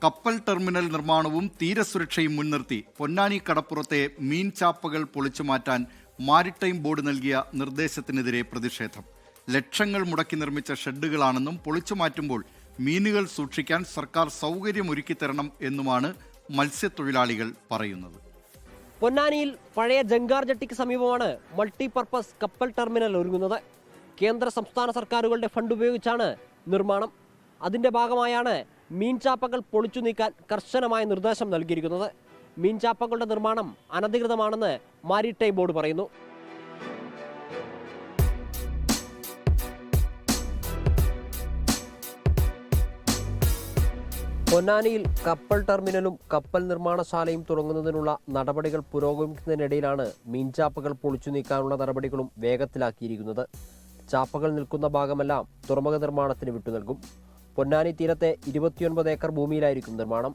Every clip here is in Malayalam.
കപ്പൽ ടെർമിനൽ നിർമ്മാണവും തീരസുരക്ഷയും മുൻനിർത്തി പൊന്നാനി കടപ്പുറത്തെ മീൻ ചാപ്പകൾ പൊളിച്ചുമാറ്റാൻ മാരിടൈം ബോർഡ് നൽകിയ നിർദ്ദേശത്തിനെതിരെ പ്രതിഷേധം. ലക്ഷങ്ങൾ മുടക്കി നിർമ്മിച്ച ഷെഡുകളാണെന്നും പൊളിച്ചുമാറ്റുമ്പോൾ മീനുകൾ സൂക്ഷിക്കാൻ സർക്കാർ സൗകര്യമൊരുക്കി തരണം എന്നുമാണ് മത്സ്യത്തൊഴിലാളികൾ പറയുന്നത്. പൊന്നാനിയിൽ പഴയ ജങ്കാർ ജെട്ടിക്ക് സമീപമാണ് മൾട്ടിപർപ്പസ് കപ്പൽ ടെർമിനൽ ഒരുങ്ങുന്നത്. കേന്ദ്ര സംസ്ഥാന സർക്കാരുകളുടെ ഫണ്ട് ഉപയോഗിച്ചാണ് നിർമ്മാണം. അതിന്റെ ഭാഗമായാണ് മീൻചാപ്പകൾ പൊളിച്ചു നീക്കാൻ കർശനമായ നിർദ്ദേശം നൽകിയിരിക്കുന്നത്. മീൻചാപ്പകളുടെ നിർമ്മാണം അനധികൃതമാണെന്ന് മാരിടൈം ബോർഡ് പറയുന്നു. പൊന്നാനിയിൽ കപ്പൽ ടെർമിനലും കപ്പൽ നിർമ്മാണശാലയും തുടങ്ങുന്നതിനുള്ള നടപടികൾ പുരോഗമിക്കുന്നതിനിടയിലാണ് മീൻചാപ്പകൾ പൊളിച്ചു നീക്കാനുള്ള നടപടികളും വേഗത്തിലാക്കിയിരിക്കുന്നത്. ചാപ്പകൾ നിൽക്കുന്ന ഭാഗമെല്ലാം തുറമുഖ നിർമ്മാണത്തിന് വിട്ടുനൽകും. പൊന്നാനി തീരത്തെ 29 ഏക്കർ ഭൂമിയിലായിരിക്കും നിർമ്മാണം.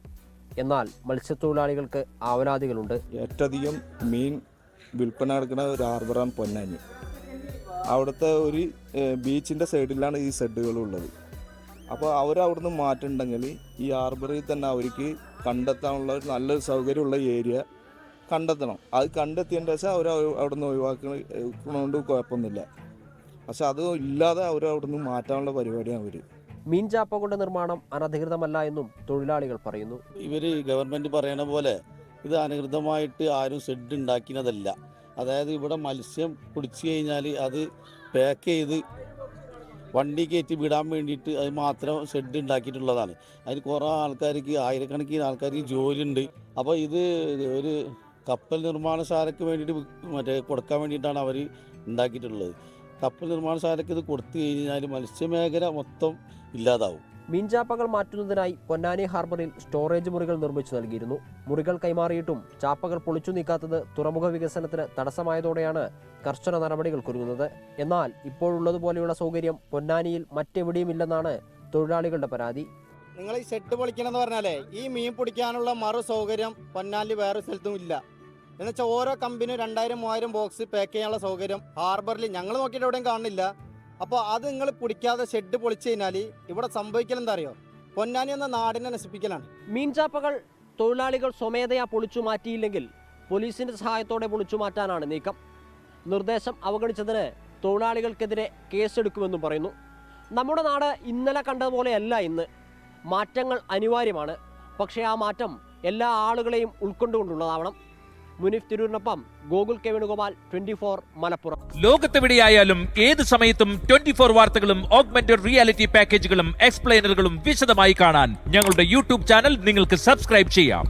എന്നാൽ മത്സ്യത്തൊഴിലാളികൾക്ക് ആവലാതികളുണ്ട്. ഏറ്റവും മീൻ വിൽപ്പന നടക്കുന്ന ഒരു ഹാർബറാണ് പൊന്നാനി. അവിടുത്തെ ഒരു ബീച്ചിൻ്റെ സൈഡിലാണ് ഈ ഷെഡുകളുള്ളത്. അപ്പോൾ അവരവിടുന്ന് മാറ്റുണ്ടെങ്കിൽ ഈ ഹാർബറിൽ തന്നെ അവർക്ക് കണ്ടെത്താനുള്ള ഒരു നല്ലൊരു സൗകര്യമുള്ള ഏരിയ കണ്ടെത്തണം. അത് കണ്ടെത്തിയതിൻ്റെ ശേഷം അവർ അവിടുന്ന് ഒഴിവാക്കണോണ്ട് കുഴപ്പമൊന്നുമില്ല. പക്ഷെ അത് ഇല്ലാതെ അവരവിടുന്ന് മാറ്റാനുള്ള പരിപാടിയാണ് അവർ. മീൻചാപ്പകളുടെ നിർമ്മാണം അനധികൃതമല്ല എന്നും തൊഴിലാളികൾ പറയുന്നു. ഇവർ ഗവൺമെൻറ് പറയണ പോലെ ഇത് അനധികൃതമായിട്ട് ആരും ഷെഡ് ഉണ്ടാക്കിയതല്ല. അതായത് ഇവിടെ മത്സ്യം പിടിച്ചു കഴിഞ്ഞാൽ അത് പാക്ക് ചെയ്ത് വണ്ടി കയറ്റി വിടാൻ വേണ്ടിയിട്ട് അത് മാത്രം ഷെഡ് ഉണ്ടാക്കിയിട്ടുള്ളതാണ്. അതിന് കുറേ ആൾക്കാർക്ക്, ആയിരക്കണക്കിന് ആൾക്കാർക്ക് ജോലിയുണ്ട്. അപ്പോൾ ഇത് ഒരു കപ്പൽ നിർമ്മാണശാലയ്ക്ക് വേണ്ടിയിട്ട് കൊടുക്കാൻ വേണ്ടിയിട്ടാണ് അവർ ഉണ്ടാക്കിയിട്ടുള്ളത്. കപ്പൽ നിർമ്മാണശാലയ്ക്ക് ഇത് കൊടുത്തു കഴിഞ്ഞാൽ മത്സ്യമേഖല മൊത്തം ഇല്ലാതാവും. മീൻചാപ്പകൾ മാറ്റുന്നതിനായി പൊന്നാനി ഹാർബറിൽ സ്റ്റോറേജ് മുറികൾ നിർമ്മിച്ചു നൽകിയിരുന്നു. മുറികൾ കൈമാറിയിട്ടും ചാപ്പകൾ പൊളിച്ചു നീക്കാത്തത് തുറമുഖ വികസനത്തിന് തടസ്സമായതോടെയാണ് കർശന നടപടികൾക്കൊരുങ്ങുന്നത്. എന്നാൽ ഇപ്പോഴുള്ളതുപോലെയുള്ള സൗകര്യം പൊന്നാനിയിൽ മറ്റെവിടെയുമില്ലെന്നാണ് തൊഴിലാളികളുടെ പരാതി. നിങ്ങൾ ഈ ഷെഡ് പൊളിക്കണമെന്ന് പറഞ്ഞാലേ ഈ മീൻ പിടിക്കാനുള്ള മറു സൗകര്യം പൊന്നാനിൽ വേറെ സ്ഥലത്തും ഇല്ല. എന്നുവെച്ചാൽ ഓരോ കമ്പനിയും 2000-3000 ബോക്സ് പാക്ക് ചെയ്യാനുള്ള സൗകര്യം ഹാർബറിൽ ഞങ്ങൾ നോക്കിയിട്ട് എവിടെയും കാണുന്നില്ല. അപ്പോൾ അത് നിങ്ങൾ പിടിക്കാതെ ഷെഡ് പൊളിച്ചു കഴിഞ്ഞാൽ ഇവിടെ സംഭവിക്കലെന്താ അറിയോ? പൊന്നാനി എന്ന നാടിനെ നശിപ്പിക്കലാണ്. മീൻചാപ്പകൾ തൊഴിലാളികൾ സ്വമേധയാ പൊളിച്ചു മാറ്റിയില്ലെങ്കിൽ പോലീസിന്റെ സഹായത്തോടെ പൊളിച്ചു മാറ്റാനാണ് നീക്കം. നിർദ്ദേശം അവഗണിച്ചതിന് തൊഴിലാളികൾക്കെതിരെ കേസെടുക്കുമെന്നും പറയുന്നു. നമ്മുടെ നാട് ഇന്നലെ കണ്ടതുപോലെയല്ല ഇന്ന്. മാറ്റങ്ങൾ അനിവാര്യമാണ്. പക്ഷേ ആ മാറ്റം എല്ലാ ആളുകളെയും ഉൾക്കൊണ്ടുകൊണ്ടുള്ളതാവണം. മുനീഫ് തിരൂരിനൊപ്പം ഗോകുൽ കെ വേണുഗോപാൽ, 24 മലപ്പുറം. ലോകത്തെവിടെയായാലും ഏത് സമയത്തും 24 വാർത്തകളും ഓഗ്മെന്റഡ് റിയാലിറ്റി പാക്കേജുകളും എക്സ്പ്ലെയിനറുകളും വിശദമായി കാണാൻ ഞങ്ങളുടെ യൂട്യൂബ് ചാനൽ നിങ്ങൾക്ക് സബ്സ്ക്രൈബ് ചെയ്യാം.